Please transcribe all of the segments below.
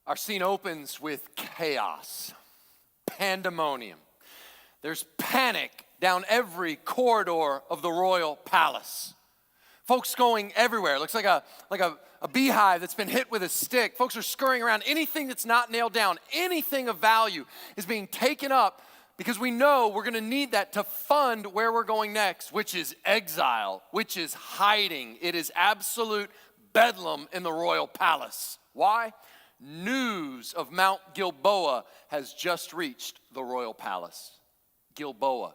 Our scene opens with chaos, pandemonium. There's panic down every corridor of the royal palace. Folks going everywhere. It looks like a beehive that's been hit with a stick. Folks are scurrying around. Anything that's not nailed down, anything of value is being taken up because we know we're going to need that to fund where we're going next, which is exile, which is hiding. It is absolute bedlam in the royal palace. Why? News of Mount Gilboa has just reached the royal palace. Gilboa.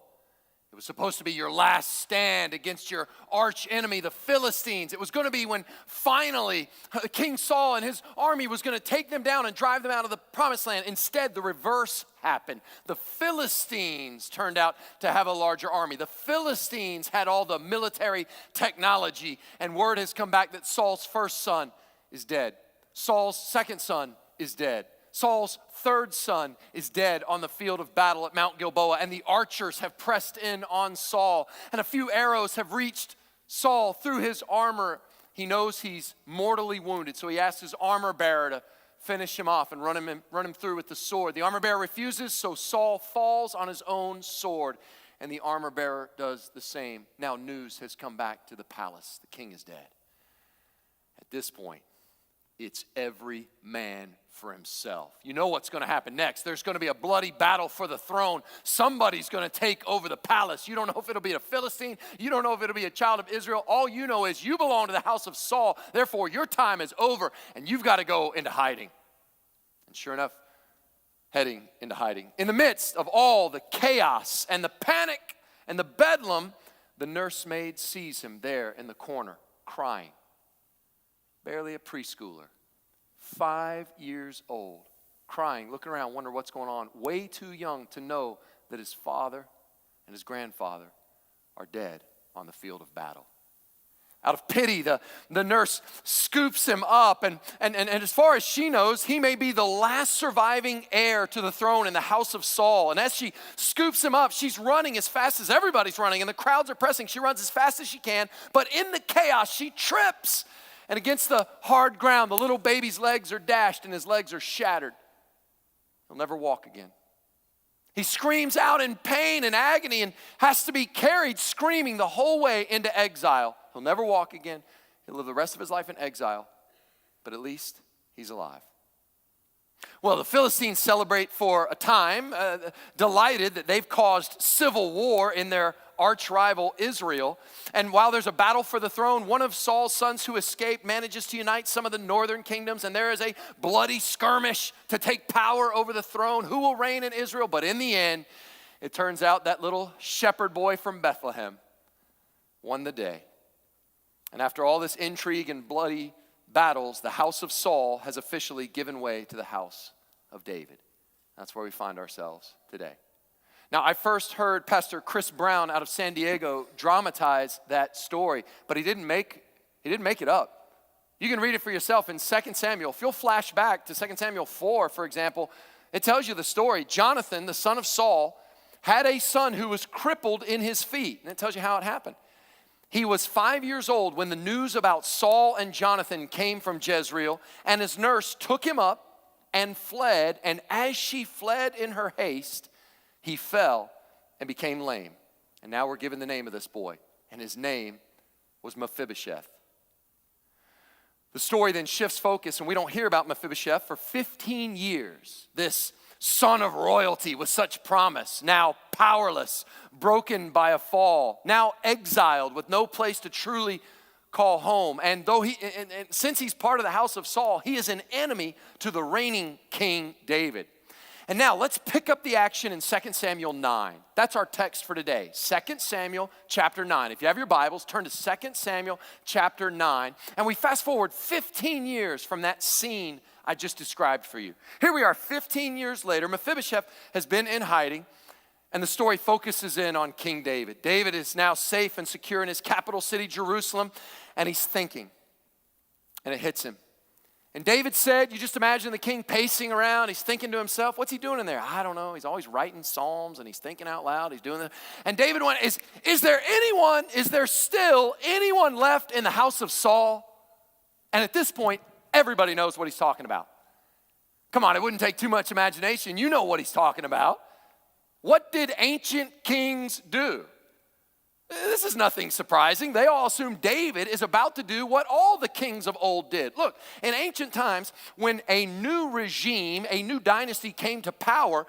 It was supposed to be your last stand against your arch enemy, the Philistines. It was going to be when finally King Saul and his army was going to take them down and drive them out of the promised land. Instead, the reverse happened. The Philistines turned out to have a larger army. The Philistines had all the military technology, and word has come back that Saul's first son is dead. Saul's second son is dead. Saul's third son is dead on the field of battle at Mount Gilboa, and the archers have pressed in on Saul, and a few arrows have reached Saul through his armor. He knows he's mortally wounded, so he asks his armor bearer to finish him off and run him through with the sword. The armor bearer refuses, so Saul falls on his own sword, and the armor bearer does the same. Now news has come back to the palace. The king is dead. At this point, it's every man for himself. You know what's going to happen next. There's going to be a bloody battle for the throne. Somebody's going to take over the palace. You don't know if it'll be a Philistine. You don't know if it'll be a child of Israel. All you know is you belong to the house of Saul. Therefore, your time is over, and you've got to go into hiding. And sure enough, heading into hiding. In the midst of all the chaos and the panic and the bedlam, the nursemaid sees him there in the corner, crying. Barely a preschooler, 5 years old, crying, looking around, wondering what's going on, way too young to know that his father and his grandfather are dead on the field of battle. Out of pity, the nurse scoops him up, and as far as she knows, he may be the last surviving heir to the throne in the house of Saul. And as she scoops him up, she's running as fast as everybody's running, and the crowds are pressing. She runs as fast as she can, but in the chaos, she trips. And against the hard ground, the little baby's legs are dashed and his legs are shattered. He'll never walk again. He screams out in pain and agony and has to be carried screaming the whole way into exile. He'll never walk again. He'll live the rest of his life in exile, but at least he's alive. Well, the Philistines celebrate for a time, delighted that they've caused civil war in their arch rival Israel. And while there's a battle for the throne, one of Saul's sons who escaped manages to unite some of the northern kingdoms, and there is a bloody skirmish to take power over the throne. Who will reign in Israel? But in the end, it turns out that little shepherd boy from Bethlehem won the day. And after all this intrigue and bloody battles, the house of Saul has officially given way to the house of David. That's where we find ourselves today. Now, I first heard Pastor Chris Brown out of San Diego dramatize that story, but he didn't make it up. You can read it for yourself in 2 Samuel. If you'll flash back to 2 Samuel 4, for example, it tells you the story. Jonathan, the son of Saul, had a son who was crippled in his feet, and it tells you how it happened. He was 5 years old when the news about Saul and Jonathan came from Jezreel, and his nurse took him up and fled, and as she fled in her haste, he fell and became lame. And now we're given the name of this boy, and his name was Mephibosheth. The story then shifts focus, and we don't hear about Mephibosheth for 15 years. This son of royalty with such promise, now powerless, broken by a fall, now exiled with no place to truly call home. And though since he's part of the house of Saul, he is an enemy to the reigning King David. And now let's pick up the action in 2 Samuel 9. That's our text for today, 2 Samuel chapter 9. If you have your Bibles, turn to 2 Samuel chapter 9. And we fast forward 15 years from that scene I just described for you. Here we are 15 years later. Mephibosheth has been in hiding, and the story focuses in on King David. David is now safe and secure in his capital city, Jerusalem, and he's thinking, and it hits him. And David said, you just imagine the king pacing around. He's thinking to himself, what's he doing in there? I don't know. He's always writing psalms and he's thinking out loud. He's doing that. And David went, is there still anyone left in the house of Saul? And at this point, everybody knows what he's talking about. Come on, it wouldn't take too much imagination. You know what he's talking about. What did ancient kings do? This is nothing surprising. They all assume David is about to do what all the kings of old did. Look, in ancient times, when a new regime, a new dynasty came to power,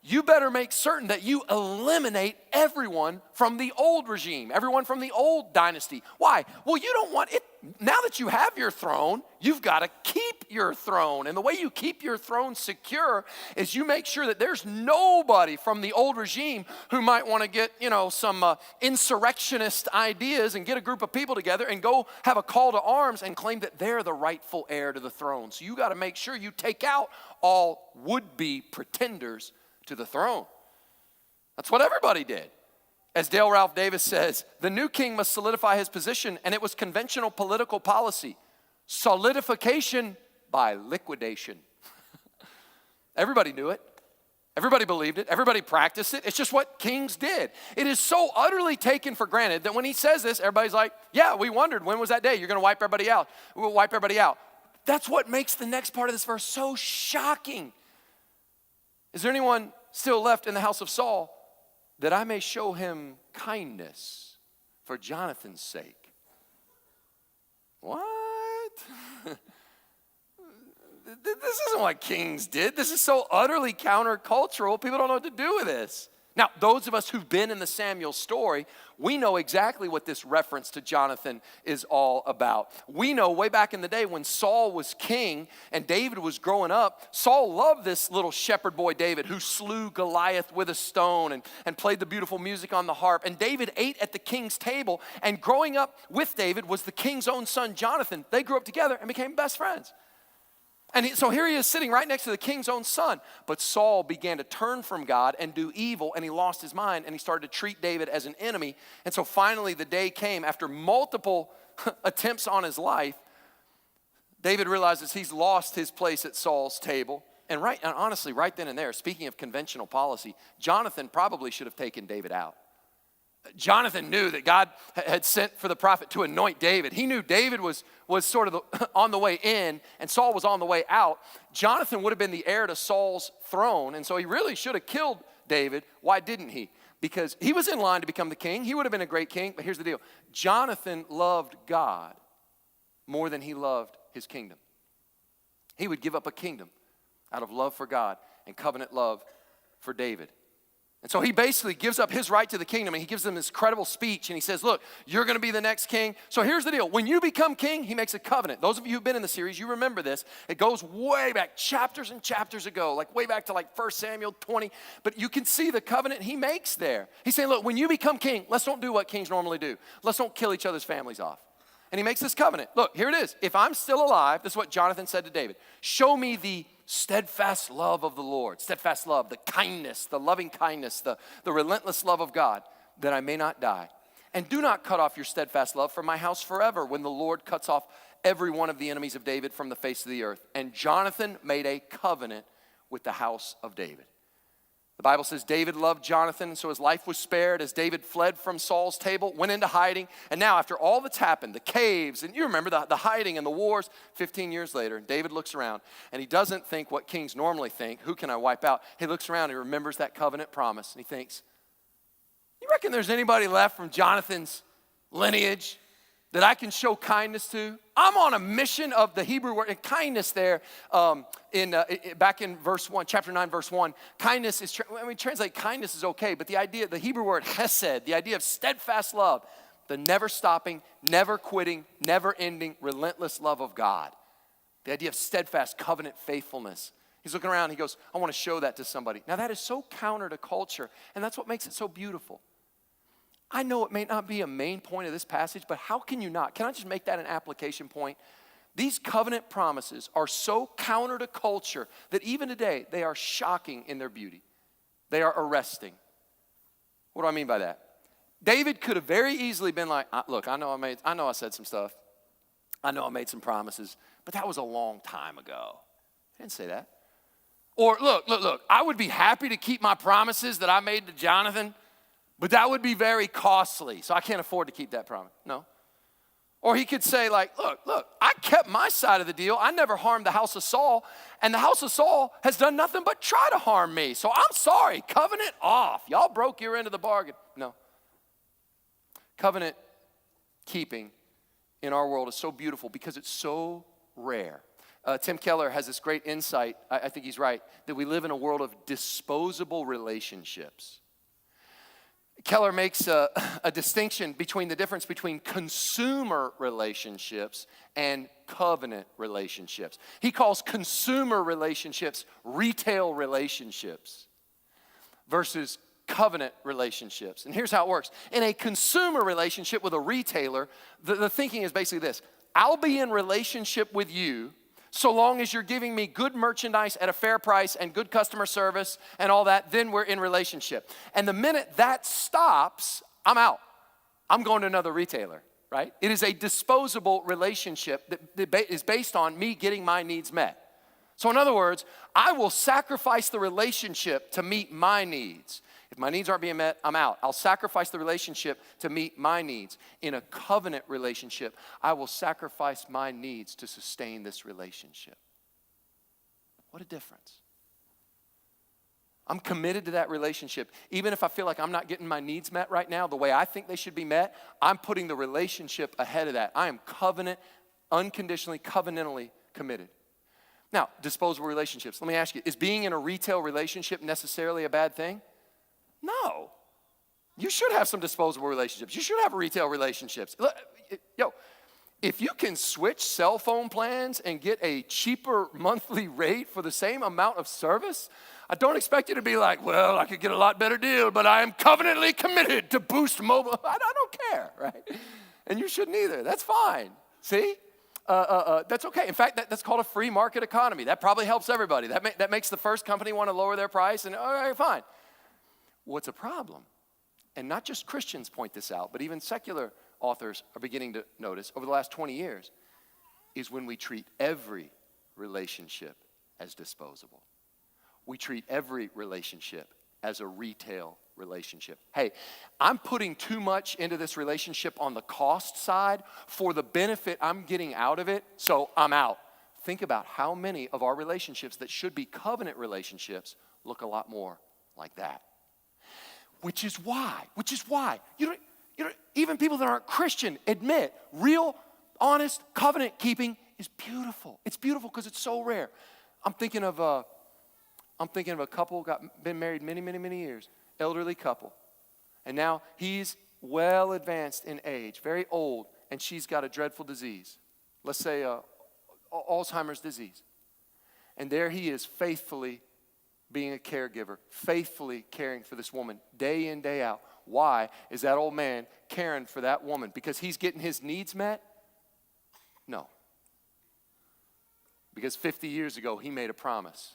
you better make certain that you eliminate everyone from the old regime, everyone from the old dynasty. Why? Well, you don't want it. Now that you have your throne, you've got to keep your throne. And the way you keep your throne secure is you make sure that there's nobody from the old regime who might want to get, some insurrectionist ideas and get a group of people together and go have a call to arms and claim that they're the rightful heir to the throne. So you got to make sure you take out all would-be pretenders to the throne. That's what everybody did. As Dale Ralph Davis says, the new king must solidify his position, and it was conventional political policy. Solidification by liquidation. Everybody knew it. Everybody believed it. Everybody practiced it. It's just what kings did. It is so utterly taken for granted that when he says this, everybody's like, yeah, we wondered, when was that day? You're going to wipe everybody out. We'll wipe everybody out. That's what makes the next part of this verse so shocking. Is there anyone still left in the house of Saul that I may show him kindness for Jonathan's sake? What? This isn't what kings did. This is so utterly countercultural. People don't know what to do with this. Now, those of us who've been in the Samuel story, we know exactly what this reference to Jonathan is all about. We know way back in the day when Saul was king and David was growing up, Saul loved this little shepherd boy David who slew Goliath with a stone and played the beautiful music on the harp. And David ate at the king's table, and growing up with David was the king's own son Jonathan. They grew up together and became best friends. And so here he is sitting right next to the king's own son. But Saul began to turn from God and do evil, and he lost his mind, and he started to treat David as an enemy. And so finally the day came, after multiple attempts on his life, David realizes he's lost his place at Saul's table. And honestly, right then and there, speaking of conventional policy, Jonathan probably should have taken David out. Jonathan knew that God had sent for the prophet to anoint David. He knew David was sort of on the way in and Saul was on the way out. Jonathan would have been the heir to Saul's throne, and so he really should have killed David. Why didn't he? Because he was in line to become the king. He would have been a great king, but here's the deal. Jonathan loved God more than he loved his kingdom. He would give up a kingdom out of love for God and covenant love for David. And so he basically gives up his right to the kingdom, and he gives them this credible speech, and he says, look, you're going to be the next king. So here's the deal. When you become king, he makes a covenant. Those of you who've been in the series, you remember this. It goes way back, chapters and chapters ago, like way back to like 1 Samuel 20. But you can see the covenant he makes there. He's saying, look, when you become king, let's don't do what kings normally do. Let's don't kill each other's families off. And he makes this covenant. Look, here it is. If I'm still alive, this is what Jonathan said to David. Show me the steadfast love of the Lord, steadfast love, the kindness, the loving kindness, the relentless love of God, that I may not die. And do not cut off your steadfast love from my house forever, when the Lord cuts off every one of the enemies of David from the face of the earth. And Jonathan made a covenant with the house of David. The Bible says David loved Jonathan, and so his life was spared as David fled from Saul's table, went into hiding. And now after all that's happened, the caves, and you remember the hiding and the wars, 15 years later, David looks around, and he doesn't think what kings normally think, who can I wipe out? He looks around, he remembers that covenant promise, and he thinks, you reckon there's anybody left from Jonathan's lineage that I can show kindness to? I'm on a mission of the Hebrew word, and kindness there, back in verse 1, chapter 9, verse 1, kindness is, translate kindness is okay, but the Hebrew word hesed, the idea of steadfast love, the never stopping, never quitting, never ending, relentless love of God. The idea of steadfast covenant faithfulness. He's looking around, he goes, I want to show that to somebody. Now that is so counter to culture, and that's what makes it so beautiful. I know it may not be a main point of this passage, but how can you not? Can I just make that an application point? These covenant promises are so counter to culture that even today they are shocking in their beauty. They are arresting. What do I mean by that? David could have very easily been like, look, I know I said some stuff. I know I made some promises, but that was a long time ago. I didn't say that. Or look, I would be happy to keep my promises that I made to Jonathan, but that would be very costly, so I can't afford to keep that promise. No. Or he could say like, look, I kept my side of the deal. I never harmed the house of Saul, and the house of Saul has done nothing but try to harm me. So I'm sorry, covenant off. Y'all broke your end of the bargain. No. Covenant keeping in our world is so beautiful because it's so rare. Tim Keller has this great insight, I think he's right, that we live in a world of disposable relationships. Keller makes a distinction between the difference between consumer relationships and covenant relationships. He calls consumer relationships retail relationships versus covenant relationships. And here's how it works. In a consumer relationship with a retailer, the thinking is basically this: I'll be in relationship with you so long as you're giving me good merchandise at a fair price and good customer service and all that, then we're in relationship. And the minute that stops, I'm out. I'm going to another retailer, right? It is a disposable relationship that is based on me getting my needs met. So in other words, I will sacrifice the relationship to meet my needs. If my needs aren't being met, I'm out. I'll sacrifice the relationship to meet my needs. In a covenant relationship, I will sacrifice my needs to sustain this relationship. What a difference. I'm committed to that relationship. Even if I feel like I'm not getting my needs met right now the way I think they should be met, I'm putting the relationship ahead of that. I am unconditionally, covenantally committed. Now, disposable relationships. Let me ask you, is being in a retail relationship necessarily a bad thing? No. You should have some disposable relationships. You should have retail relationships. If you can switch cell phone plans and get a cheaper monthly rate for the same amount of service, I don't expect you to be like, well, I could get a lot better deal, but I am covenantly committed to Boost Mobile. I don't care, right? And you shouldn't either. That's fine. See? That's okay. In fact, that's called a free market economy. That probably helps everybody. That makes the first company want to lower their price, and all right, fine. What's a problem? And not just Christians point this out, but even secular authors are beginning to notice over the last 20 years, is when we treat every relationship as disposable. We treat every relationship as a retail relationship. Hey, I'm putting too much into this relationship on the cost side for the benefit I'm getting out of it, so I'm out. Think about how many of our relationships that should be covenant relationships look a lot more like that. Which is why, even people that aren't Christian admit real, honest covenant keeping is beautiful. It's beautiful because it's so rare. I'm thinking of a couple been married many, many, many years, elderly couple, and now he's well advanced in age, very old, and she's got a dreadful disease. Let's say Alzheimer's disease, and there he is faithfully being a caregiver, faithfully caring for this woman day in, day out. Why is that old man caring for that woman? Because he's getting his needs met? No. Because 50 years ago, he made a promise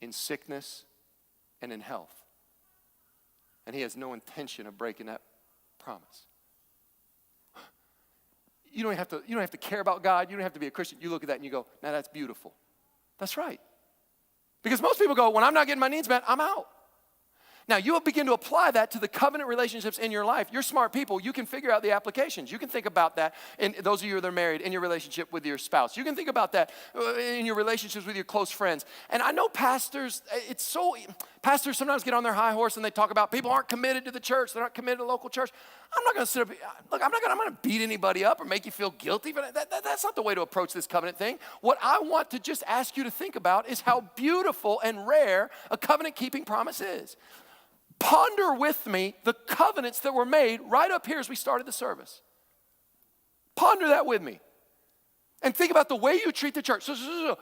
in sickness and in health. And he has no intention of breaking that promise. You don't have to care about God. You don't have to be a Christian. You look at that and you go, now that's beautiful. That's right. Because most people go, when I'm not getting my needs met, I'm out. Now, you will begin to apply that to the covenant relationships in your life. You're smart people. You can figure out the applications. You can think about that in those of you that are married, in your relationship with your spouse. You can think about that in your relationships with your close friends. And I know pastors sometimes get on their high horse and they talk about people aren't committed to the church. They're not committed to local church. I'm not going to sit up. Look, I'm not going to beat anybody up or make you feel guilty. But that's not the way to approach this covenant thing. What I want to just ask you to think about is how beautiful and rare a covenant-keeping promise is. Ponder with me the covenants that were made right up here as we started the service. Ponder that with me. And think about the way you treat the church. So,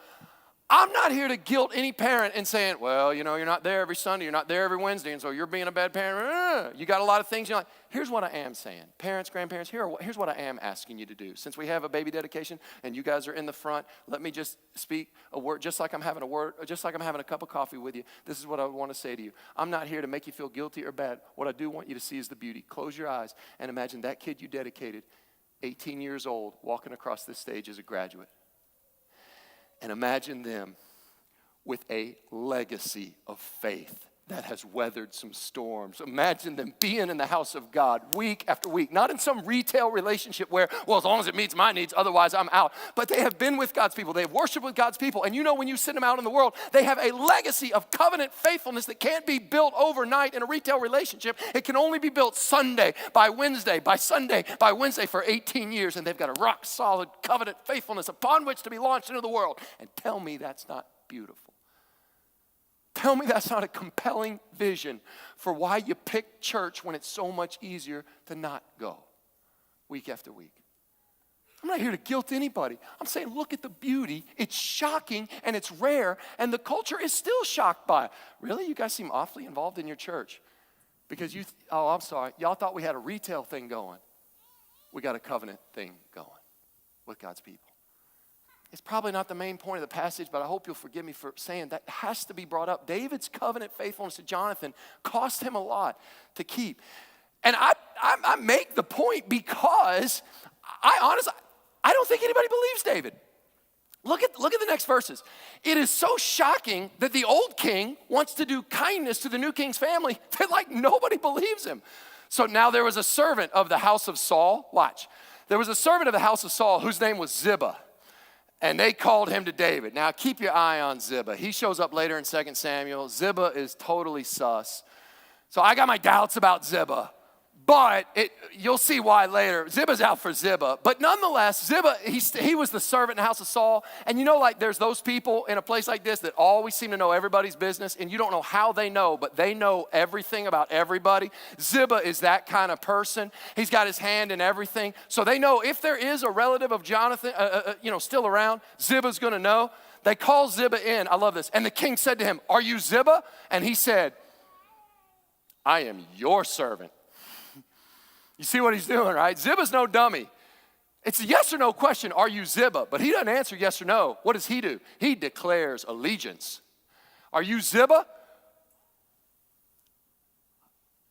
I'm not here to guilt any parent and saying, well, you're not there every Sunday, you're not there every Wednesday, and so you're being a bad parent. You got a lot of things. You're like, here's what I am saying. Parents, grandparents, here's what I am asking you to do. Since we have a baby dedication and you guys are in the front, let me just speak a word, just like I'm having a cup of coffee with you. This is what I want to say to you. I'm not here to make you feel guilty or bad. What I do want you to see is the beauty. Close your eyes and imagine that kid you dedicated, 18 years old, walking across this stage as a graduate. And imagine them with a legacy of faith that has weathered some storms. Imagine them being in the house of God week after week, not in some retail relationship where, well, as long as it meets my needs, otherwise I'm out. But they have been with God's people. They have worshiped with God's people. And you know, when you send them out in the world, they have a legacy of covenant faithfulness that can't be built overnight in a retail relationship. It can only be built Sunday by Wednesday, by Sunday, by Wednesday for 18 years. And they've got a rock solid covenant faithfulness upon which to be launched into the world. And tell me that's not beautiful. Tell me that's not a compelling vision for why you pick church when it's so much easier to not go week after week. I'm not here to guilt anybody. I'm saying look at the beauty. It's shocking and it's rare, and the culture is still shocked by it. Really? You guys seem awfully involved in your church because I'm sorry. Y'all thought we had a retail thing going. We got a covenant thing going with God's people. It's probably not the main point of the passage, but I hope you'll forgive me for saying that has to be brought up. David's covenant faithfulness to Jonathan cost him a lot to keep. And I make the point because I don't think anybody believes David. Look at the next verses. It is so shocking that the old king wants to do kindness to the new king's family that like nobody believes him. So now there was a servant of the house of Saul. Watch. There was a servant of the house of Saul whose name was Ziba. And they called him to David. Now, keep your eye on Ziba. He shows up later in 2 Samuel. Ziba is totally sus. So I got my doubts about Ziba. But you'll see why later. Ziba's out for Ziba. But nonetheless, Ziba, he was the servant in the house of Saul. And you know, like there's those people in a place like this that always seem to know everybody's business. And you don't know how they know, but they know everything about everybody. Ziba is that kind of person. He's got his hand in everything. So they know if there is a relative of Jonathan, still around, Ziba's going to know. They call Ziba in. I love this. And the king said to him, "Are you Ziba?" And he said, "I am your servant." You see what he's doing, right? Ziba's no dummy. It's a yes or no question, are you Ziba? But he doesn't answer yes or no. What does he do? He declares allegiance. Are you Ziba?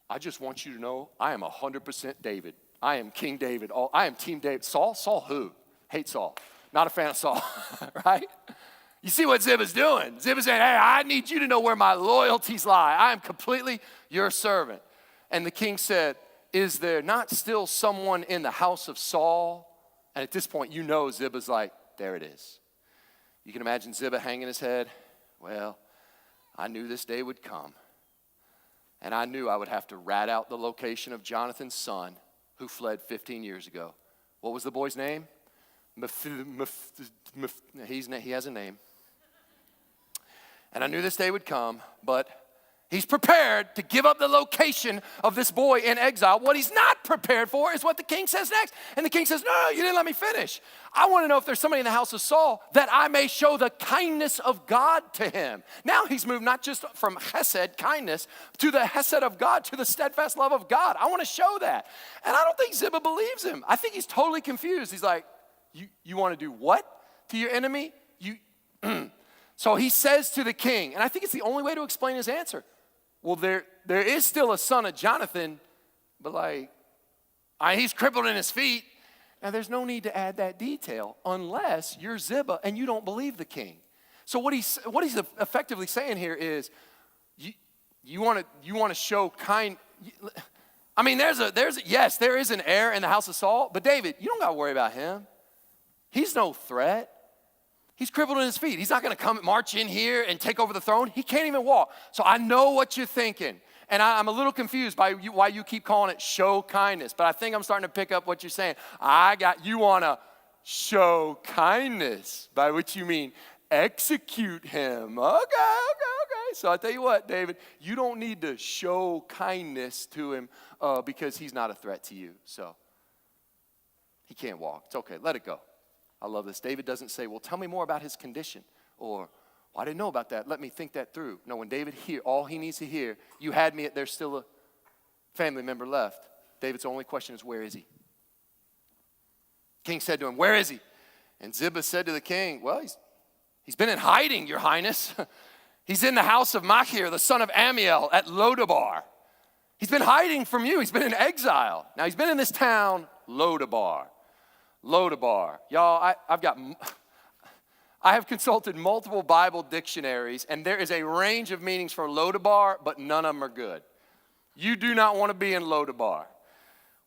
I just want you to know I am 100% David. I am King David. I am Team David. Saul? Saul who? Hate Saul. Not a fan of Saul, right? You see what Ziba's doing. Ziba's saying, hey, I need you to know where my loyalties lie. I am completely your servant. And the king said, is there not still someone in the house of Saul? And at this point, you know Ziba's like, there it is. You can imagine Ziba hanging his head. Well, I knew this day would come. And I knew I would have to rat out the location of Jonathan's son who fled 15 years ago. What was the boy's name? He has a name. And I knew this day would come, but he's prepared to give up the location of this boy in exile. What he's not prepared for is what the king says next. And the king says, no, you didn't let me finish. I want to know if there's somebody in the house of Saul that I may show the kindness of God to him. Now he's moved not just from chesed, kindness, to the chesed of God, to the steadfast love of God. I want to show that. And I don't think Ziba believes him. I think he's totally confused. He's like, you want to do what to your enemy? So he says to the king, and I think it's the only way to explain his answer. Well, there is still a son of Jonathan, but he's crippled in his feet. Now, there's no need to add that detail unless you're Ziba and you don't believe the king. So what he's effectively saying here is, you want to show kind. I mean, yes, there is an heir in the house of Saul, but David, you don't got to worry about him. He's no threat. He's crippled in his feet. He's not going to come march in here and take over the throne. He can't even walk. So I know what you're thinking. And I'm a little confused by why you keep calling it show kindness. But I think I'm starting to pick up what you're saying. You want to show kindness, by which you mean execute him. Okay. So I tell you what, David, you don't need to show kindness to him because he's not a threat to you. So he can't walk. It's okay. Let it go. I love this. David doesn't say, well, tell me more about his condition. Or, well, I didn't know about that. Let me think that through. No, when David all he needs to hear, you had me, there's still a family member left. David's only question is, where is he? King said to him, where is he? And Ziba said to the king, well, he's been in hiding, your highness. He's in the house of Machir, the son of Ammiel, at Lo-debar. He's been hiding from you. He's been in exile. Now, he's been in this town, Lo-debar. Lo-debar. Y'all, I have consulted multiple Bible dictionaries, and there is a range of meanings for Lo-debar, but none of them are good. You do not want to be in Lo-debar.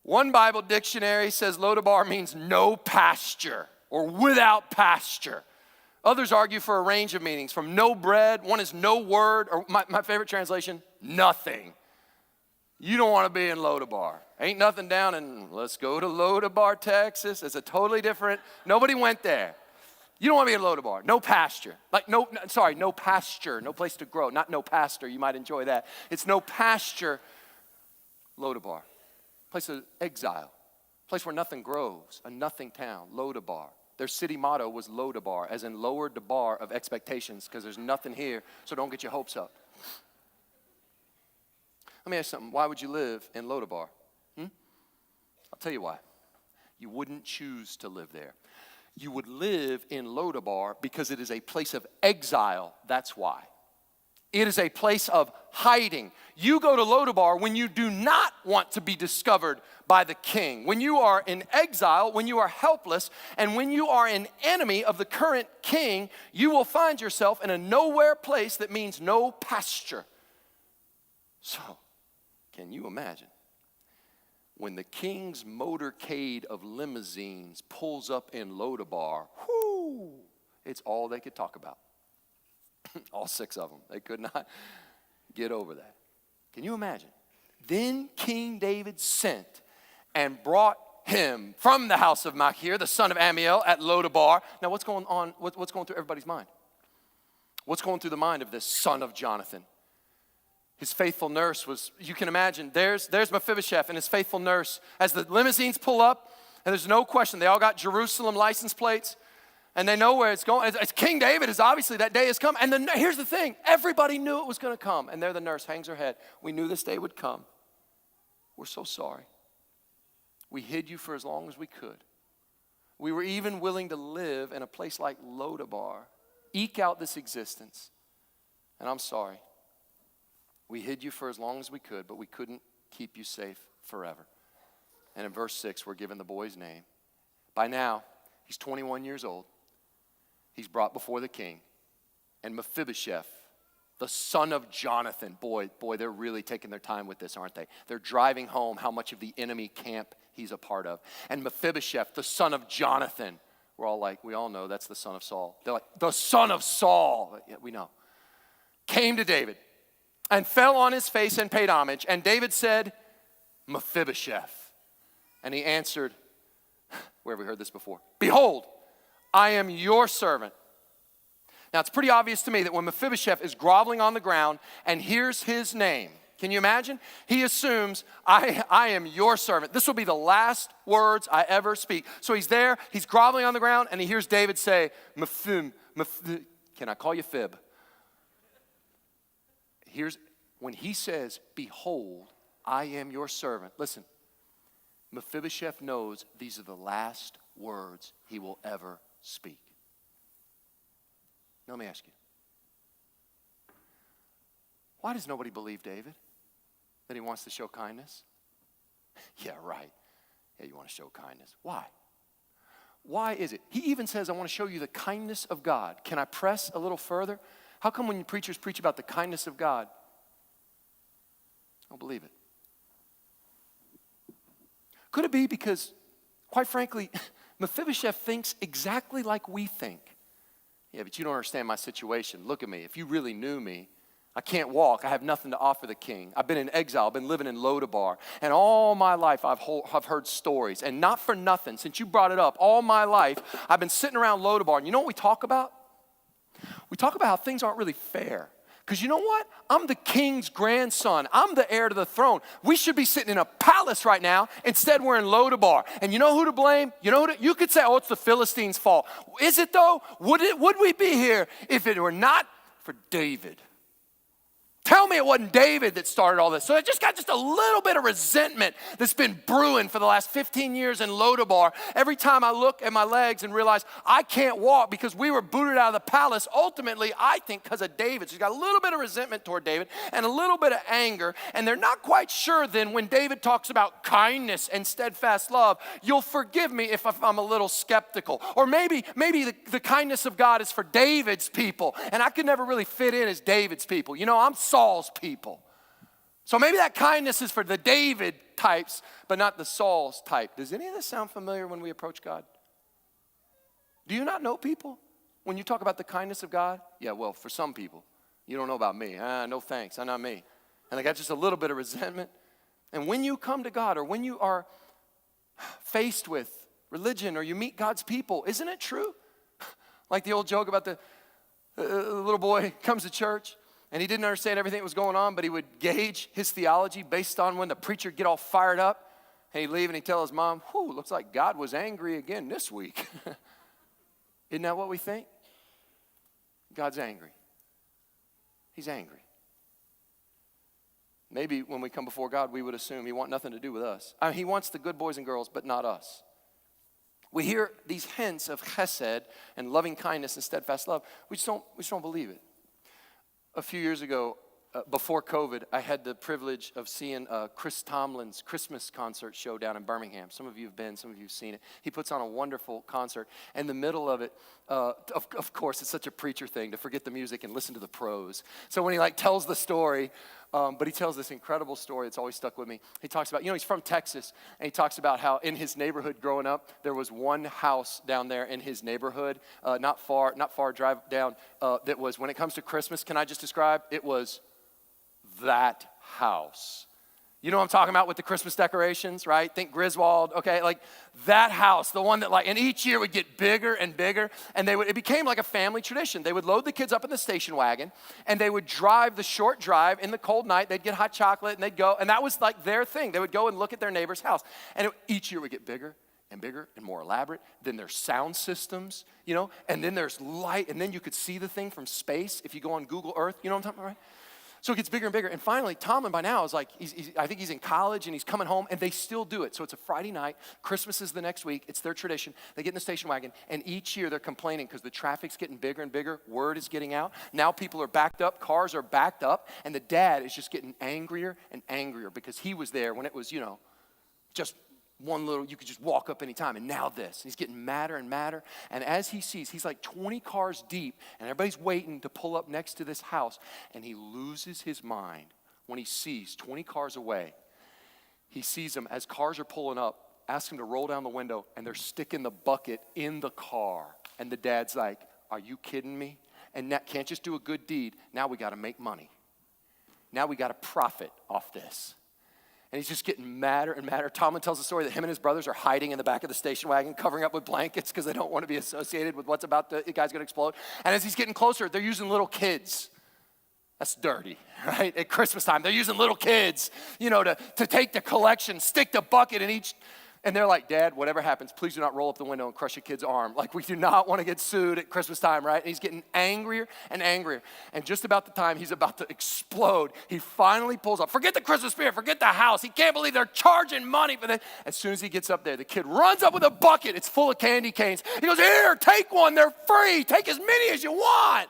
One Bible dictionary says Lo-debar means no pasture or without pasture. Others argue for a range of meanings, from no bread, one is no word, or my favorite translation, nothing. You don't want to be in Lo-debar. Ain't nothing down in, let's go to Lo-debar, Texas. It's a totally different, nobody went there. You don't want to be in Lo-debar. No pasture. No pasture, no place to grow. Not no pastor, you might enjoy that. It's no pasture, Lo-debar. Place of exile. Place where nothing grows, a nothing town, Lo-debar. Their city motto was Lo-debar, as in lowered the bar of expectations, because there's nothing here, so don't get your hopes up. Let me ask you something. Why would you live in Lo-debar? I'll tell you why. You wouldn't choose to live there. You would live in Lo-debar because it is a place of exile. That's why. It is a place of hiding. You go to Lo-debar when you do not want to be discovered by the king, when you are in exile, when you are helpless, and when you are an enemy of the current king. You will find yourself in a nowhere place that means no pasture. So, can you imagine when the king's motorcade of limousines pulls up in Lo-debar? Whoo! It's all they could talk about. All 6 of them. They could not get over that. Can you imagine? Then King David sent and brought him from the house of Machir, the son of Ammiel, at Lo-debar. Now, what's going on? What's going through everybody's mind? What's going through the mind of this son of Jonathan? His faithful nurse was, you can imagine, there's Mephibosheth and his faithful nurse. As the limousines pull up, and there's no question, they all got Jerusalem license plates, and they know where it's going. It's King David is obviously, that day has come. And then here's the thing, everybody knew it was going to come. And there the nurse hangs her head. We knew this day would come. We're so sorry. We hid you for as long as we could. We were even willing to live in a place like Lo-debar, eke out this existence. And I'm sorry. We hid you for as long as we could, but we couldn't keep you safe forever. And in verse 6, we're given the boy's name. By now, he's 21 years old. He's brought before the king. And Mephibosheth, the son of Jonathan, boy, they're really taking their time with this, aren't they? They're driving home how much of the enemy camp he's a part of. And Mephibosheth, the son of Jonathan, we're all like, we all know that's the son of Saul. They're like, the son of Saul, yeah, we know, came to David and fell on his face and paid homage. And David said, Mephibosheth. And he answered, where have we heard this before? Behold, I am your servant. Now, it's pretty obvious to me that when Mephibosheth is groveling on the ground and hears his name, can you imagine? He assumes, I am your servant. This will be the last words I ever speak. So he's there, he's groveling on the ground, and he hears David say, can I call you Fib? When he says, behold, I am your servant. Listen, Mephibosheth knows these are the last words he will ever speak. Now let me ask you, why does nobody believe David that he wants to show kindness? Yeah, right. Yeah, you want to show kindness. Why? Why is it? He even says, I want to show you the kindness of God. Can I press a little further? How come when preachers preach about the kindness of God, I don't believe it? Could it be because, quite frankly, Mephibosheth thinks exactly like we think? Yeah, but you don't understand my situation. Look at me. If you really knew me, I can't walk. I have nothing to offer the king. I've been in exile. I've been living in Lo-debar. And all my life I've heard stories. And not for nothing, since you brought it up, all my life I've been sitting around Lo-debar. And you know what we talk about? We talk about how things aren't really fair. Because you know what? I'm the king's grandson. I'm the heir to the throne. We should be sitting in a palace right now. Instead, we're in Lo-debar. And you know who to blame? You could say, oh, it's the Philistines' fault. Is it though? Would we be here if it were not for David? Tell me it wasn't David that started all this. So I just got just a little bit of resentment that's been brewing for the last 15 years in Lo-debar. Every time I look at my legs and realize I can't walk because we were booted out of the palace, ultimately, I think because of David. So he's got a little bit of resentment toward David and a little bit of anger. And they're not quite sure then when David talks about kindness and steadfast love, you'll forgive me if I'm a little skeptical. Or maybe the kindness of God is for David's people. And I could never really fit in as David's people. You know, I'm Saul's people. So maybe that kindness is for the David types, but not the Saul's type. Does any of this sound familiar when we approach God? Do you not know people when you talk about the kindness of God? Yeah, well, for some people, you don't know about me. No thanks, not me. And I got just a little bit of resentment. And when you come to God or when you are faced with religion or you meet God's people, isn't it true? Like the old joke about the little boy comes to church. And he didn't understand everything that was going on, but he would gauge his theology based on when the preacher would get all fired up. And he'd leave and he'd tell his mom, looks like God was angry again this week. Isn't that what we think? God's angry. He's angry. Maybe when we come before God, we would assume he wants nothing to do with us. I mean, he wants the good boys and girls, but not us. We hear these hints of chesed and loving kindness and steadfast love. We just don't believe it. A few years ago, before COVID, I had the privilege of seeing Chris Tomlin's Christmas concert show down in Birmingham. Some of you have been, some of you have seen it. He puts on a wonderful concert. In the middle of it, of course, it's such a preacher thing to forget the music and listen to the prose. So when he tells the story, but he tells this incredible story that's always stuck with me. He talks about, he's from Texas, and he talks about how in his neighborhood growing up, there was one house down there in his neighborhood, not far drive down, that was, when it comes to Christmas, can I just describe? It was that house. You know what I'm talking about with the Christmas decorations, right? Think Griswold, okay? That house, the one that and each year would get bigger and bigger, and it became like a family tradition. They would load the kids up in the station wagon, and they would drive the short drive in the cold night. They'd get hot chocolate, and they'd go, and that was their thing. They would go and look at their neighbor's house, and each year would get bigger and bigger and more elaborate. Then there's sound systems, and then there's light, and then you could see the thing from space if you go on Google Earth. You know what I'm talking about, right? So it gets bigger and bigger. And finally, Tomlin by now is I think he's in college and he's coming home, and they still do it. So it's a Friday night. Christmas is the next week. It's their tradition. They get in the station wagon, and each year they're complaining because the traffic's getting bigger and bigger. Word is getting out. Now people are backed up. Cars are backed up. And the dad is just getting angrier and angrier because he was there when it was, just one little, you could just walk up anytime, and now this. He's getting madder and madder, and as he sees, he's 20 cars deep, and everybody's waiting to pull up next to this house, and he loses his mind when he sees 20 cars away. He sees them as cars are pulling up, asks him to roll down the window, and they're sticking the bucket in the car, and the dad's like, are you kidding me? And that can't just do a good deed. Now we got to make money. Now we got to profit off this. And he's just getting madder and madder. Tomlin tells the story that him and his brothers are hiding in the back of the station wagon, covering up with blankets because they don't want to be associated with what's the guy's going to explode. And as he's getting closer, they're using little kids. That's dirty, right? At Christmas time, they're using little kids, to take the collection, stick the bucket in each. And they're like, Dad, whatever happens, please do not roll up the window and crush a kid's arm. We do not want to get sued at Christmas time, right? And he's getting angrier and angrier. And just about the time he's about to explode, he finally pulls up. Forget the Christmas spirit, forget the house. He can't believe they're charging money for this. As soon as he gets up there, the kid runs up with a bucket. It's full of candy canes. He goes, here, take one. They're free. Take as many as you want.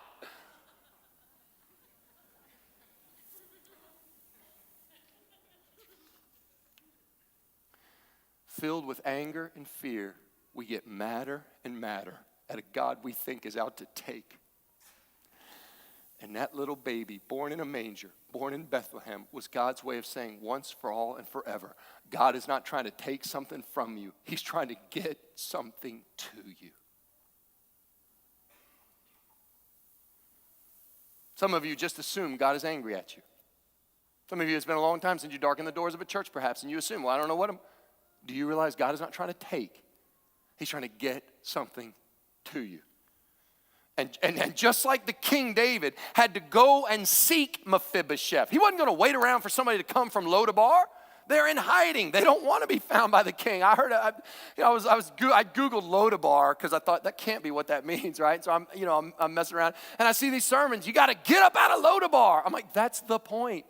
Filled with anger and fear, we get madder and madder at a God we think is out to take. And that little baby, born in a manger, born in Bethlehem, was God's way of saying once for all and forever, God is not trying to take something from you. He's trying to get something to you. Some of you just assume God is angry at you. Some of you, it's been a long time since you darkened the doors of a church perhaps, and you assume, well, I don't know what I'm. Do you realize God is not trying to take? He's trying to get something to you. And just like the King David had to go and seek Mephibosheth. He wasn't going to wait around for somebody to come from Lo-debar. They're in hiding. They don't want to be found by the king. I heard, I Googled Lo-debar because I thought that can't be what that means, right? So I'm messing around and I see these sermons. You got to get up out of Lo-debar. I'm like, that's the point.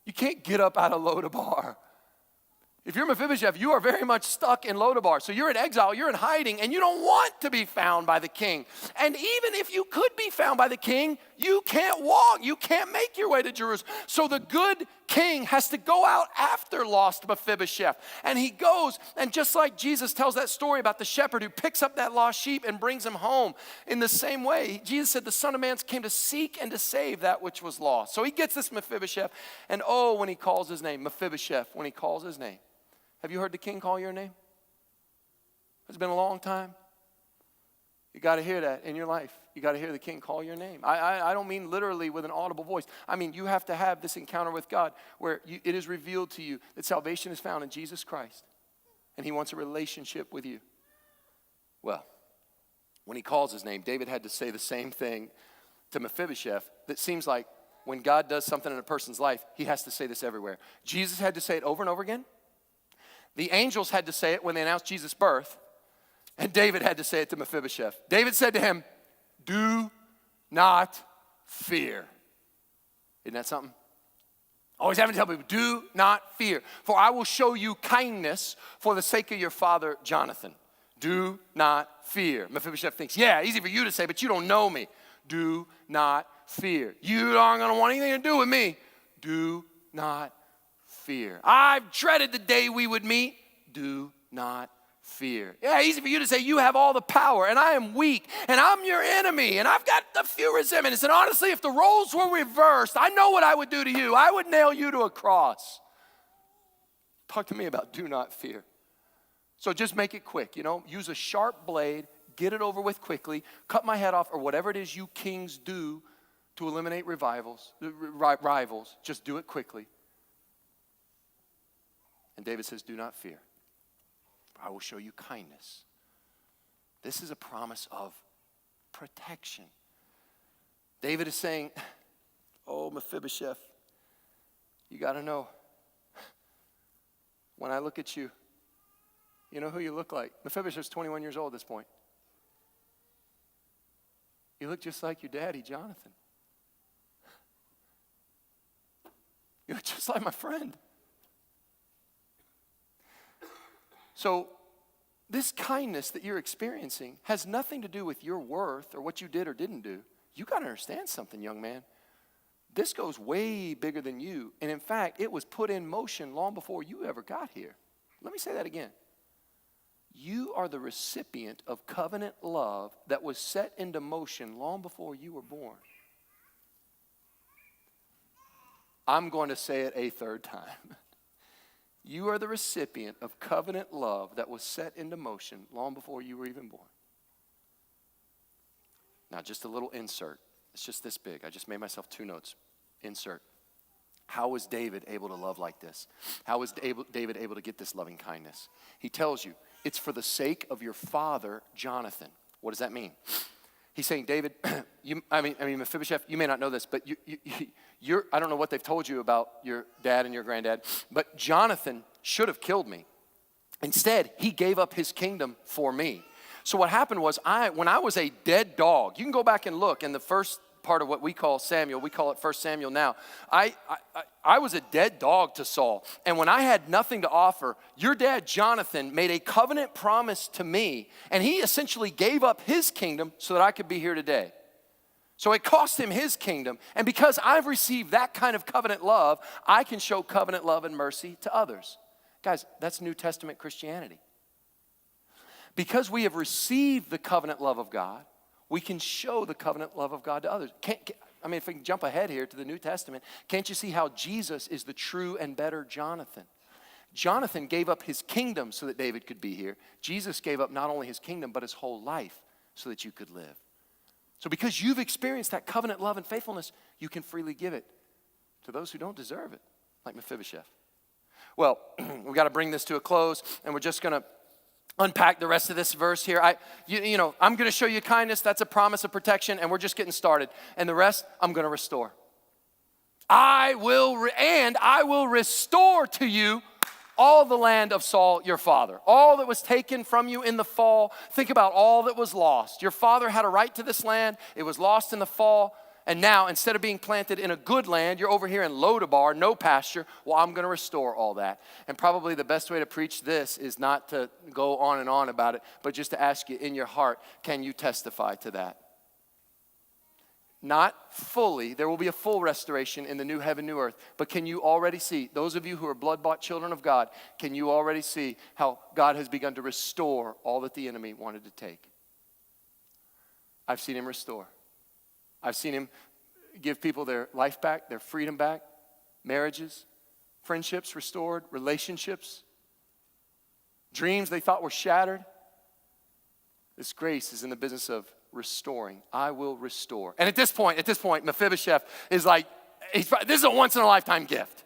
You can't get up out of Lo-debar. If you're Mephibosheth, you are very much stuck in Lo-debar. So you're in exile, you're in hiding, and you don't want to be found by the king. And even if you could be found by the king, you can't walk. You can't make your way to Jerusalem. So the good king has to go out after lost Mephibosheth. And he goes, and just like Jesus tells that story about the shepherd who picks up that lost sheep and brings him home, in the same way, Jesus said the Son of Man came to seek and to save that which was lost. So he gets this Mephibosheth, and when he calls his name, Mephibosheth, when he calls his name. Have you heard the king call your name? It's been a long time. You got to hear that in your life. You got to hear the king call your name. I don't mean literally with an audible voice. I mean you have to have this encounter with God where it is revealed to you that salvation is found in Jesus Christ. And he wants a relationship with you. Well, when he calls his name, David had to say the same thing to Mephibosheth that seems like when God does something in a person's life, he has to say this everywhere. Jesus had to say it over and over again. The angels had to say it when they announced Jesus' birth, and David had to say it to Mephibosheth. David said to him, do not fear. Isn't that something? Always having to tell people, do not fear, for I will show you kindness for the sake of your father Jonathan. Do not fear. Mephibosheth thinks, yeah, easy for you to say, but you don't know me. Do not fear. You aren't going to want anything to do with me. Do not fear. I've dreaded the day we would meet. Do not fear. Yeah, easy for you to say you have all the power and I am weak and I'm your enemy and I've got a few resentments. And honestly, if the roles were reversed, I know what I would do to you. I would nail you to a cross. Talk to me about do not fear. So just make it quick, use a sharp blade, get it over with quickly, cut my head off or whatever it is you kings do to eliminate rivals. Just do it quickly. And David says, do not fear, for I will show you kindness. This is a promise of protection. David is saying, Mephibosheth, you got to know, when I look at you, you know who you look like. Mephibosheth's 21 years old at this point. You look just like your daddy, Jonathan. You look just like my friend. So this kindness that you're experiencing has nothing to do with your worth or what you did or didn't do. You got to understand something, young man. This goes way bigger than you. And in fact, it was put in motion long before you ever got here. Let me say that again. You are the recipient of covenant love that was set into motion long before you were born. I'm going to say it a third time. You are the recipient of covenant love that was set into motion long before you were even born. Now, just a little insert. It's just this big. I just made myself 2 notes. Insert. How was David able to love like this? How was David able to get this loving kindness? He tells you, it's for the sake of your father, Jonathan. What does that mean? He's saying, David, Mephibosheth, you may not know this, but you're, I don't know what they've told you about your dad and your granddad, but Jonathan should have killed me. Instead, he gave up his kingdom for me. So what happened was, when I was a dead dog, you can go back and look in the first part of what we call Samuel, we call it 1 Samuel now. I was a dead dog to Saul. And when I had nothing to offer, your dad, Jonathan, made a covenant promise to me. And he essentially gave up his kingdom so that I could be here today. So it cost him his kingdom. And because I've received that kind of covenant love, I can show covenant love and mercy to others. Guys, that's New Testament Christianity. Because we have received the covenant love of God, we can show the covenant love of God to others. If we can jump ahead here to the New Testament, can't you see how Jesus is the true and better Jonathan? Jonathan gave up his kingdom so that David could be here. Jesus gave up not only his kingdom, but his whole life so that you could live. So because you've experienced that covenant love and faithfulness, you can freely give it to those who don't deserve it, like Mephibosheth. Well, we've got to bring this to a close, and we're just going to unpack the rest of this verse here. I'm going to show you kindness. That's a promise of protection, and we're just getting started. And the rest, I'm going to restore. I will restore to you all the land of Saul, your father. All that was taken from you in the fall. Think about all that was lost. Your father had a right to this land. It was lost in the fall. And now, instead of being planted in a good land, you're over here in Lo-debar, no pasture. Well, I'm going to restore all that. And probably the best way to preach this is not to go on and on about it, but just to ask you in your heart, can you testify to that? Not fully. There will be a full restoration in the new heaven, new earth. But can you already see, those of you who are blood-bought children of God, can you already see how God has begun to restore all that the enemy wanted to take? I've seen him restore. I've seen him give people their life back, their freedom back, marriages, friendships restored, relationships, dreams they thought were shattered. This grace is in the business of restoring. I will restore. And at this point, Mephibosheth is like, this is a once-in-a-lifetime gift.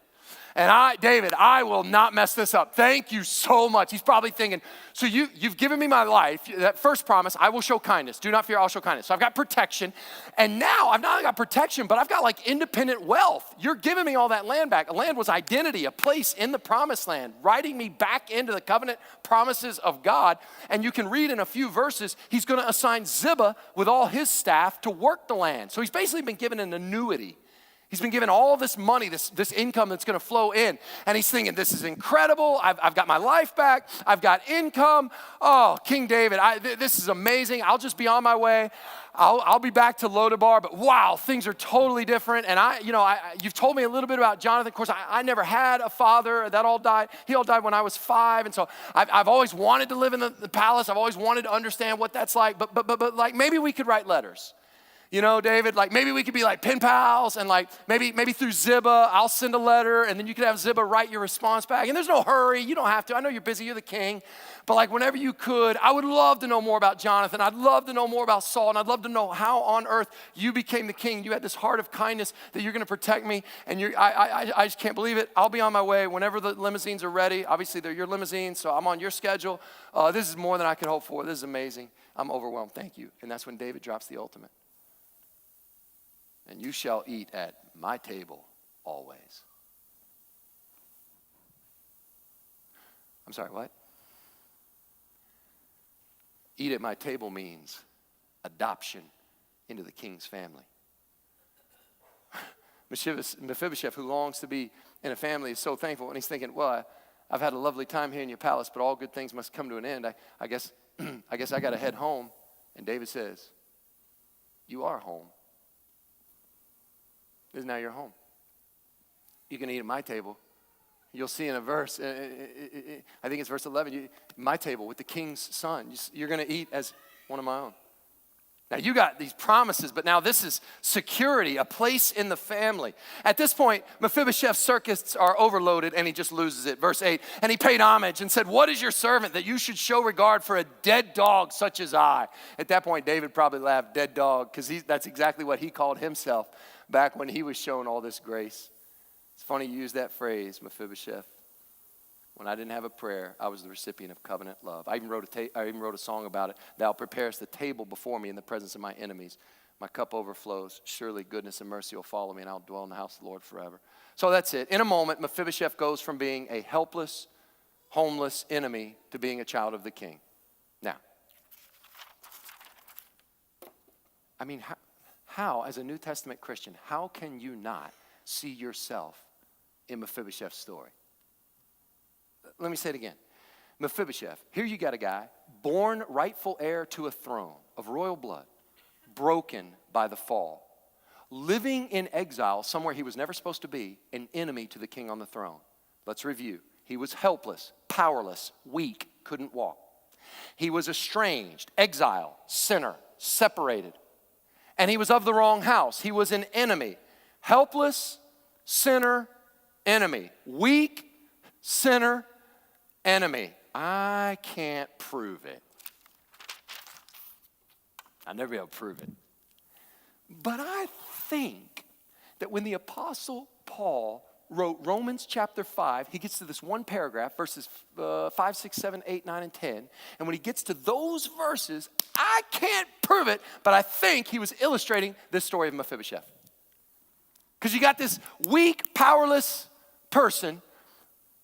And David, I will not mess this up. Thank you so much. He's probably thinking, so you've given me my life. That first promise, I will show kindness. Do not fear, I'll show kindness. So I've got protection. And now I've not only got protection, but I've got like independent wealth. You're giving me all that land back. A land was identity, a place in the promised land, writing me back into the covenant promises of God. And you can read in a few verses, he's going to assign Ziba with all his staff to work the land. So he's basically been given an annuity. He's been given all this money, this income that's going to flow in. And he's thinking, this is incredible. I've got my life back. I've got income. Oh, King David, this is amazing. I'll just be on my way. I'll be back to Lo-debar. But wow, things are totally different. And you've told me a little bit about Jonathan. Of course, I never had a father. That all died. He all died when I was 5. And so I've always wanted to live in the palace. I've always wanted to understand what that's like. But like maybe we could write letters. You know, David, like maybe we could be like pen pals and like maybe through Ziba, I'll send a letter and then you could have Ziba write your response back. And there's no hurry. You don't have to. I know you're busy. You're the king. But like whenever you could, I would love to know more about Jonathan. I'd love to know more about Saul. And I'd love to know how on earth you became the king. You had this heart of kindness that you're going to protect me. And I just can't believe it. I'll be on my way whenever the limousines are ready. Obviously, they're your limousines, so I'm on your schedule. This is more than I could hope for. This is amazing. I'm overwhelmed. Thank you. And that's when David drops the ultimate. And you shall eat at my table always. I'm sorry, what? Eat at my table means adoption into the king's family. Mephibosheth, who longs to be in a family, is so thankful. And he's thinking, well, I've had a lovely time here in your palace, but all good things must come to an end. I guess I got to head home. And David says, you are home. This is now your home. You can eat at my table. You'll see in a verse, I think it's verse 11, my table with the king's son. You're going to eat as one of my own. Now you got these promises, but now this is security, a place in the family. At this point, Mephibosheth's circuits are overloaded and he just loses it. Verse 8, and he paid homage and said, what is your servant that you should show regard for a dead dog such as I? At that point, David probably laughed, dead dog, because that's exactly what he called himself back when he was shown all this grace. It's funny you use that phrase, Mephibosheth. When I didn't have a prayer, I was the recipient of covenant love. I even wrote a song about it. Thou preparest the table before me in the presence of my enemies. My cup overflows. Surely goodness and mercy will follow me, and I'll dwell in the house of the Lord forever. So that's it. In a moment, Mephibosheth goes from being a helpless, homeless enemy to being a child of the king. Now, I mean, how, as a New Testament Christian, how can you not see yourself in Mephibosheth's story? Let me say it again. Mephibosheth, here you got a guy, born rightful heir to a throne of royal blood, broken by the fall, living in exile somewhere he was never supposed to be, an enemy to the king on the throne. Let's review. He was helpless, powerless, weak, couldn't walk. He was estranged, exile, sinner, separated. And he was of the wrong house. He was an enemy. Helpless, sinner, enemy. Weak, sinner, enemy. I can't prove it. I'll never be able to prove it. But I think that when the Apostle Paul wrote Romans chapter 5, he gets to this one paragraph, verses 5, 6, 7, 8, 9, and 10. And when he gets to those verses, I can't prove it, but I think he was illustrating this story of Mephibosheth. Because you got this weak, powerless person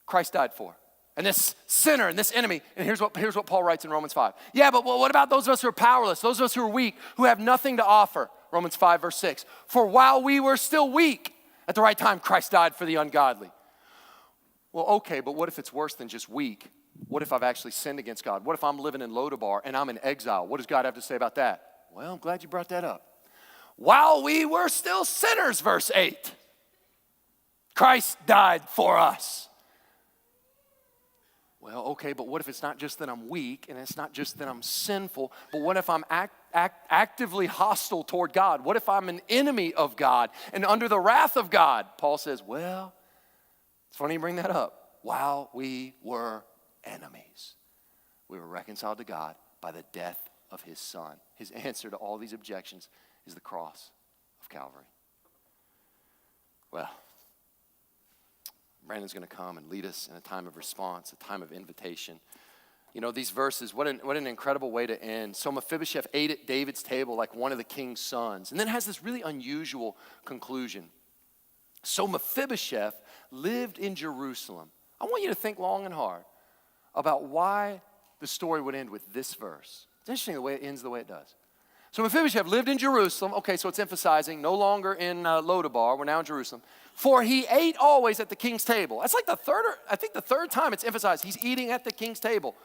Christ died for. And this sinner and this enemy. And here's what Paul writes in Romans 5. Yeah, but what about those of us who are powerless, those of us who are weak, who have nothing to offer? Romans 5, verse 6. For while we were still weak, at the right time, Christ died for the ungodly. Well, okay, but what if it's worse than just weak? What if I've actually sinned against God? What if I'm living in Lo-debar and I'm in exile? What does God have to say about that? Well, I'm glad you brought that up. While we were still sinners, verse 8, Christ died for us. Well, okay, but what if it's not just that I'm weak and it's not just that I'm sinful, but what if I'm actively hostile toward God? What if I'm an enemy of God and under the wrath of God? Paul says, well, it's funny you bring that up. While we were enemies, we were reconciled to God by the death of his son. His answer to all these objections is the cross of Calvary. Well, Brandon's going to come and lead us in a time of response, a time of invitation. You know, these verses, what an incredible way to end. So Mephibosheth ate at David's table like one of the king's sons. And then has this really unusual conclusion. So Mephibosheth lived in Jerusalem. I want you to think long and hard about why the story would end with this verse. It's interesting the way it ends the way it does. So Mephibosheth lived in Jerusalem. Okay, so it's emphasizing no longer in Lo-debar. We're now in Jerusalem. For he ate always at the king's table. That's like the third time it's emphasized. He's eating at the king's table.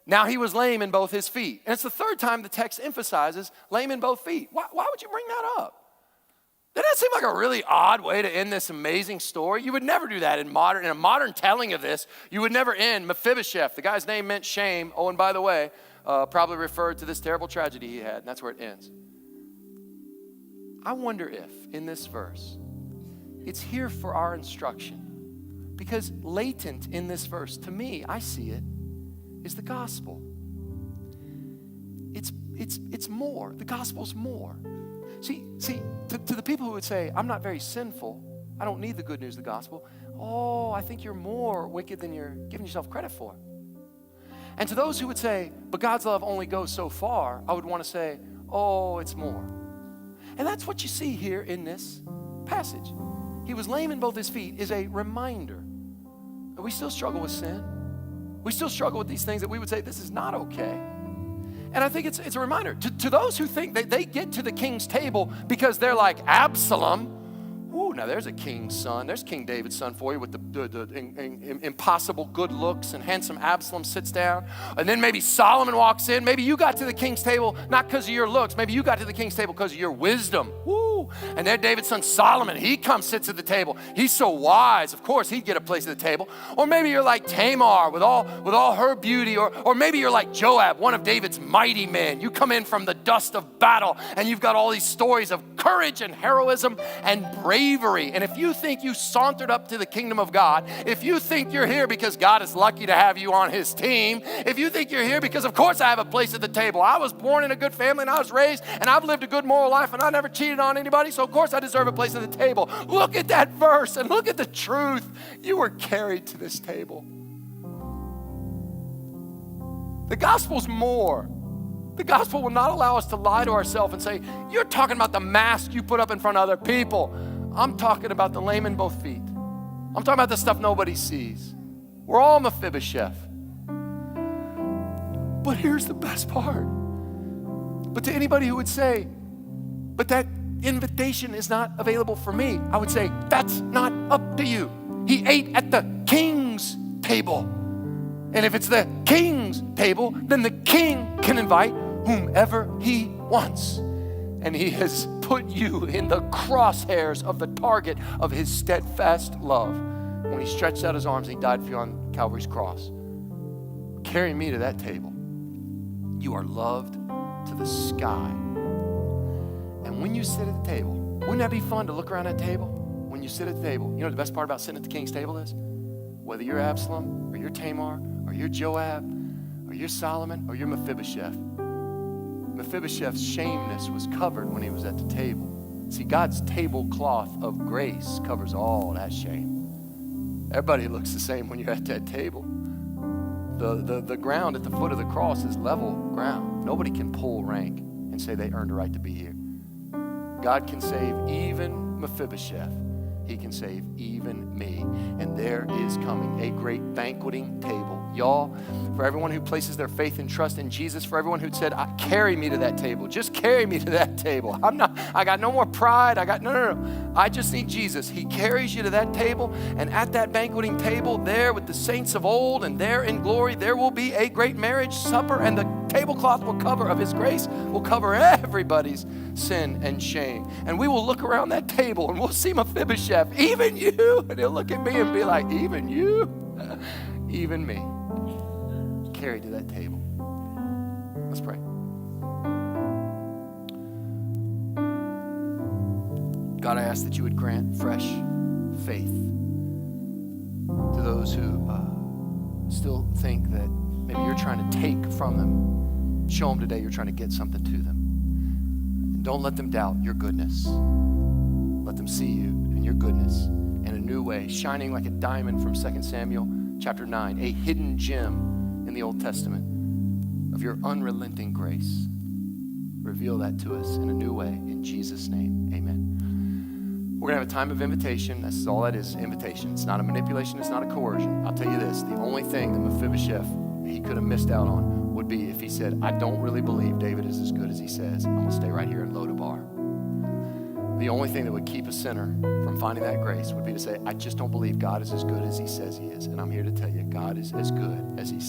Now he was lame in both his feet. And it's the third time the text emphasizes lame in both feet. Why would you bring that up? Doesn't that seem like a really odd way to end this amazing story? You would never do that in a modern telling of this. You would never end Mephibosheth. The guy's name meant shame. Oh, and by the way, probably referred to this terrible tragedy he had, and that's where it ends. I wonder if, in this verse, it's here for our instruction. Because latent in this verse, to me, I see it, is the gospel. It's more. The gospel's more. See, to the people who would say, I'm not very sinful, I don't need the good news of the gospel. Oh, I think you're more wicked than you're giving yourself credit for. And to those who would say, but God's love only goes so far, I would want to say, oh, it's more. And that's what you see here in this passage. He was lame in both his feet is a reminder that we still struggle with sin. We still struggle with these things that we would say, this is not okay. And I think it's a reminder to those who think that they get to the king's table because they're like Absalom. Ooh, now there's a king's son. There's King David's son for you with the impossible good looks, and handsome Absalom sits down. And then maybe Solomon walks in. Maybe you got to the king's table not because of your looks. Maybe you got to the king's table because of your wisdom. Woo! And there David's son Solomon, he comes, sits at the table. He's so wise. Of course, he'd get a place at the table. Or maybe you're like Tamar with all her beauty. Or maybe you're like Joab, one of David's mighty men. You come in from the dust of battle, and you've got all these stories of courage and heroism and bravery. And if you think you sauntered up to the kingdom of God, if you think you're here because God is lucky to have you on his team, if you think you're here because of course I have a place at the table. I was born in a good family and I was raised and I've lived a good moral life and I never cheated on anybody, so of course I deserve a place at the table. Look at that verse and look at the truth. You were carried to this table. The gospel's more. The gospel will not allow us to lie to ourselves and say, you're talking about the mask you put up in front of other people. I'm talking about the lame in both feet. I'm talking about the stuff nobody sees. We're all Mephibosheth. But here's the best part. But to anybody who would say, but that invitation is not available for me, I would say, that's not up to you. He ate at the king's table. And if it's the king's table, then the king can invite whomever he wants. And he has put you in the crosshairs of the target of his steadfast love when he stretched out his arms and he died for you on Calvary's cross. Carry me to that table. You are loved to the sky. And when you sit at the table, wouldn't that be fun to look around that table? When you sit at the table, you know what the best part about sitting at the king's table is? Whether you're Absalom or you're Tamar or you're Joab or you're Solomon or you're Mephibosheth, Mephibosheth's shameness was covered when he was at the table. See, God's tablecloth of grace covers all that shame. Everybody looks the same when you're at that table. The ground at the foot of the cross is level ground. Nobody can pull rank and say they earned a right to be here. God can save even Mephibosheth, he can save even me. And there is coming a great banqueting table. Y'all, for everyone who places their faith and trust in Jesus, for everyone who said, carry me to that table. Just carry me to that table. I got no more pride. No. I just need Jesus. He carries you to that table. And at that banqueting table, there with the saints of old and there in glory, there will be a great marriage supper, and the tablecloth will cover of his grace, will cover everybody's sin and shame. And we will look around that table and we'll see Mephibosheth, even you. And he'll look at me and be like, even you? Even me. Carried to that table. Let's pray. God, I ask that you would grant fresh faith to those who still think that maybe you're trying to take from them. Show them today you're trying to get something to them. And don't let them doubt your goodness. Let them see you and your goodness in a new way, shining like a diamond from 2 Samuel chapter 9, a hidden gem in the Old Testament of your unrelenting grace. Reveal that to us in a new way. In Jesus' name, amen. We're going to have a time of invitation. That's all that is, invitation. It's not a manipulation. It's not a coercion. I'll tell you this. The only thing that Mephibosheth, he could have missed out on would be if he said, I don't really believe David is as good as he says. I'm going to stay right here in Lo-debar. The only thing that would keep a sinner from finding that grace would be to say, I just don't believe God is as good as he says he is. And I'm here to tell you, God is as good as he says.